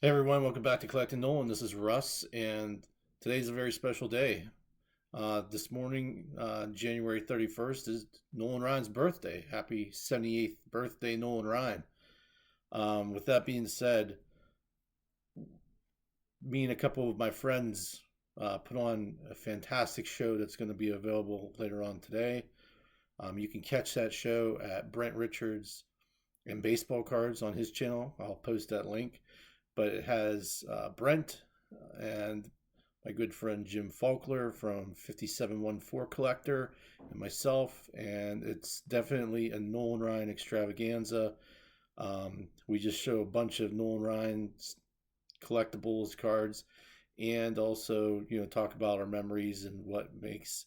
Hey everyone, welcome back to Collecting Nolan. This is Russ, and today's a very special day. This morning, January 31st, is Nolan Ryan's birthday. Happy 78th birthday, Nolan Ryan. With that being said, me and a couple of my friends put on a fantastic show that's going to be available later on today. You can catch that show at Brent Richards and Baseball Cards on his channel. I'll post that link. But it has Brent and my good friend Jim Faulkner from 5714 Collector and myself, and it's definitely a Nolan Ryan extravaganza. We just show a bunch of Nolan Ryan collectibles, cards, and also talk about our memories and what makes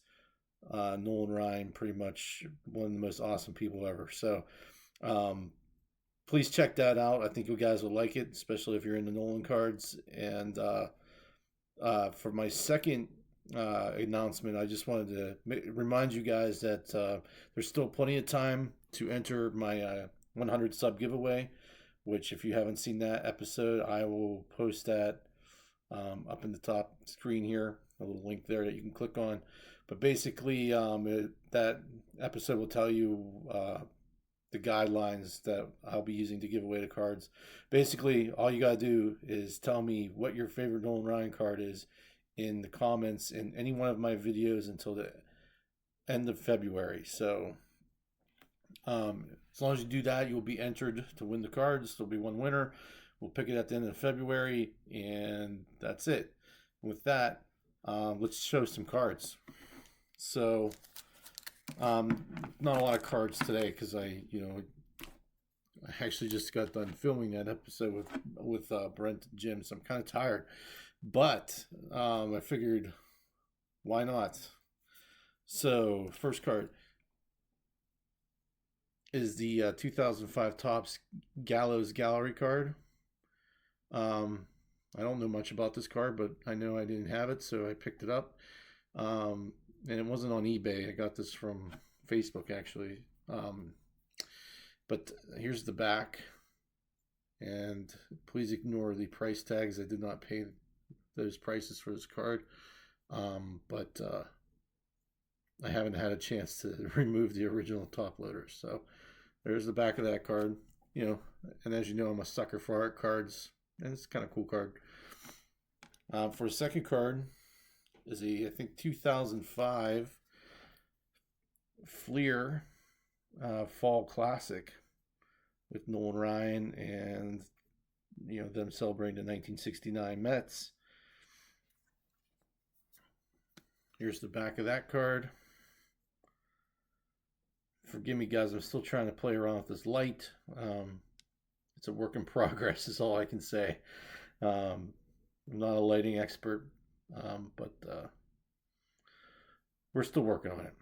Nolan Ryan pretty much one of the most awesome people ever. So um, please check that out. I think you guys will like it, especially if you're into Nolan cards. And for my second announcement, I just wanted to remind you guys that there's still plenty of time to enter my 100 sub giveaway, which if you haven't seen that episode, I will post that up in the top screen here, a little link there that you can click on. But basically, that episode will tell you the guidelines that I'll be using to give away the cards. Basically, all you gotta do is tell me what your favorite Nolan Ryan card is in the comments in any one of my videos until the end of February. So as long as you do that, you'll be entered to win the cards. There'll be one winner. We'll pick it at the end of February, and that's it. With that, let's show some cards. So not a lot of cards today because I actually just got done filming that episode with Brent and Jim, so I'm kind of tired. But I figured, why not? So first card is the 2005 Topps Gallows Gallery card. I don't know much about this card, but I know I didn't have it, so I picked it up. And it wasn't on eBay. I got this from Facebook actually. But here's the back, and please ignore the price tags. I did not pay those prices for this card, but I haven't had a chance to remove the original top loaders. So there's the back of that card. And as you know, I'm a sucker for art cards, and it's kind of cool card. For a second card is I think 2005 Fleer Fall Classic with Nolan Ryan and them celebrating the 1969 Mets. Here's the back of that card. Forgive me, guys. I'm still trying to play around with this light. It's a work in progress, is all I can say. I'm not a lighting expert, but we're still working on it.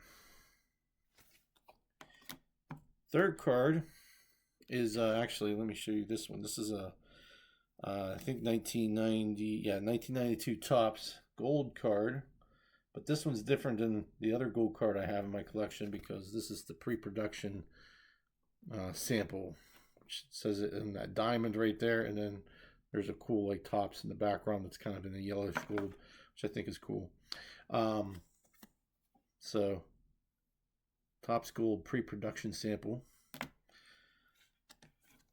Third card is actually, let me show you this one. This is a I think 1992 Topps gold card. But this one's different than the other gold card I have in my collection because this is the pre-production sample, which says it in that diamond right there, and then there's a cool like Topps in the background that's kind of in a yellowish gold, which I think is cool. So Topps gold pre-production sample.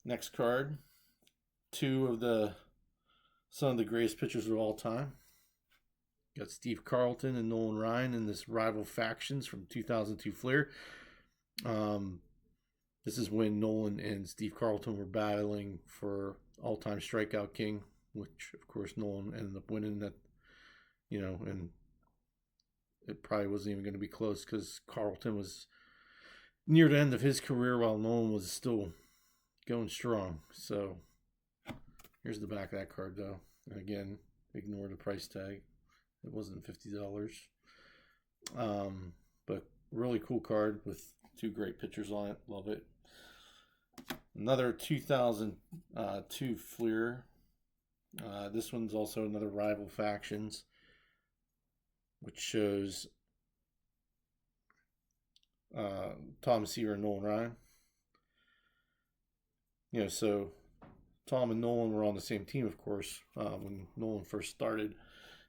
Next card, two of some of the greatest pitchers of all time. Got Steve Carlton and Nolan Ryan in this Rival Factions from 2002 Fleer. This is when Nolan and Steve Carlton were battling for all-time strikeout king, which of course Nolan ended up winning that, and it probably wasn't even going to be close because Carlton was near the end of his career while Nolan was still going strong. So here's the back of that card though. And again, ignore the price tag. It wasn't $50. But really cool card with two great pictures on it. Love it. Another 2002 Fleer. This one's also another Rival Factions, which shows Tom Seaver and Nolan Ryan. So Tom and Nolan were on the same team, of course, when Nolan first started.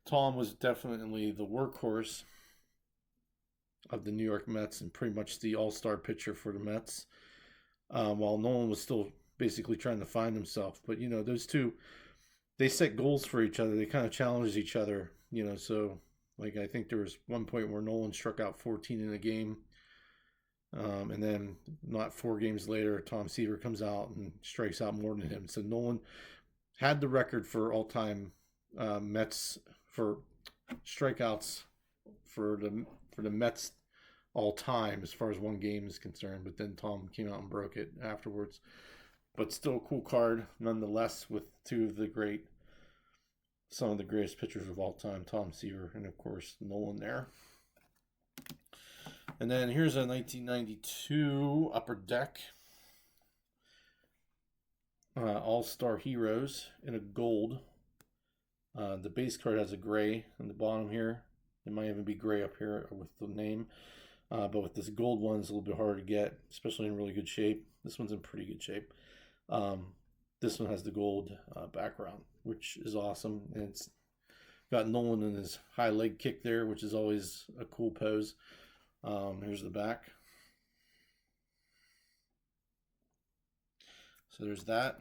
Tom was definitely the workhorse of the New York Mets and pretty much the all-star pitcher for the Mets, while Nolan was still basically trying to find himself. But, those two, they set goals for each other. They kind of challenged each other, so like I think there was one point where Nolan struck out 14 in a game. And then not 4 games later, Tom Seaver comes out and strikes out more than him. So Nolan had the record for all-time Mets for strikeouts for the Mets all time as far as one game is concerned. But then Tom came out and broke it afterwards. But still a cool card nonetheless, with some of the greatest pitchers of all time, Tom Seaver and of course Nolan there. And then here's a 1992 Upper Deck All-Star Heroes in a gold. The base card has a gray on the bottom here. It might even be gray up here with the name. But with this gold one, it's a little bit harder to get, especially in really good shape. This one's in pretty good shape. This one has the gold background, which is awesome. And it's got Nolan in his high leg kick there, which is always a cool pose. Here's the back. So there's that.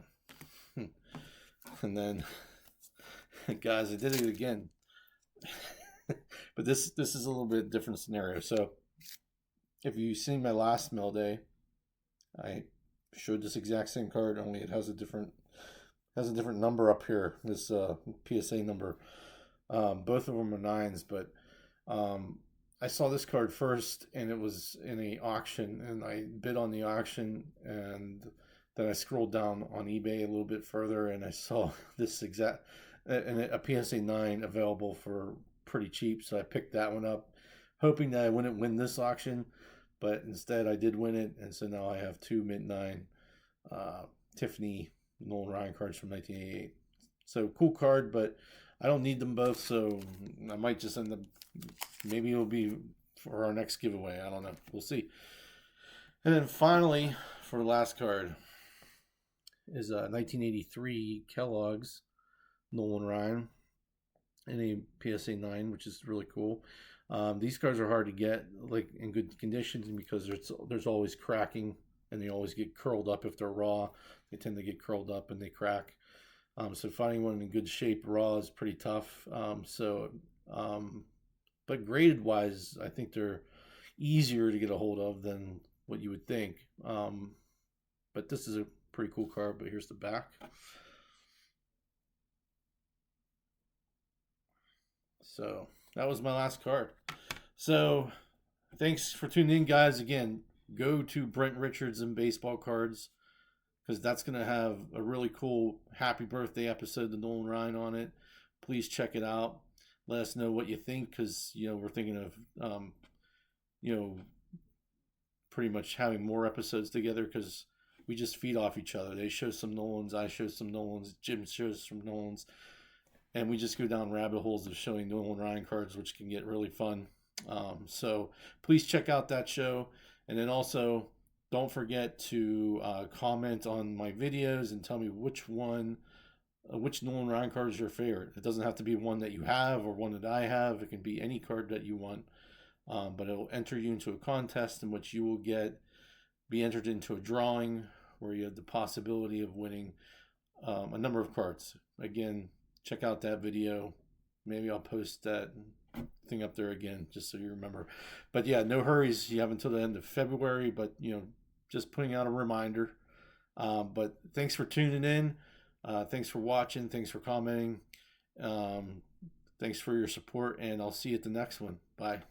And then, guys, I did it again. But this is a little bit different scenario. So if you've seen my last mail day, I showed this exact same card, only it has a different number up here. This PSA number. Both of them are 9s, but I saw this card first, and it was in a auction, and I bid on the auction, and then I scrolled down on eBay a little bit further, and I saw this exact and a PSA 9 available for pretty cheap, so I picked that one up, hoping that I wouldn't win this auction, but instead I did win it, and so now I have 2 mint 9 Tiffany Nolan Ryan cards from 1988. So cool card, but I don't need them both, so I might just end up, maybe it'll be for our next giveaway. I don't know. We'll see. And then finally, for the last card, is 1983 Kellogg's Nolan Ryan in a PSA 9, which is really cool. These cards are hard to get, like in good conditions, because there's always cracking, and they always get curled up if they're raw. They tend to get curled up and they crack. So finding one in good shape raw is pretty tough. But graded wise, I think they're easier to get a hold of than what you would think. But this is a pretty cool card. But here's the back. So that was my last card. So thanks for tuning in, guys. Again, go to Brent Richards and Baseball Cards, because that's going to have a really cool happy birthday episode to Nolan Ryan on it. Please check it out. Let us know what you think, because we're thinking of pretty much having more episodes together, because we just feed off each other. They show some Nolans, I show some Nolans, Jim shows some Nolans, and we just go down rabbit holes of showing Nolan Ryan cards, which can get really fun. So please check out that show, and then also don't forget to comment on my videos and tell me which Nolan Ryan card is your favorite. It doesn't have to be one that you have or one that I have. It can be any card that you want, but it'll enter you into a contest in which you will be entered into a drawing where you have the possibility of winning a number of cards. Again, check out that video. Maybe I'll post that thing up there again just so you remember. But yeah, no hurries. You have until the end of February, but just putting out a reminder. But thanks for tuning in. Thanks for watching. Thanks for commenting. Thanks for your support, and I'll see you at the next one. Bye.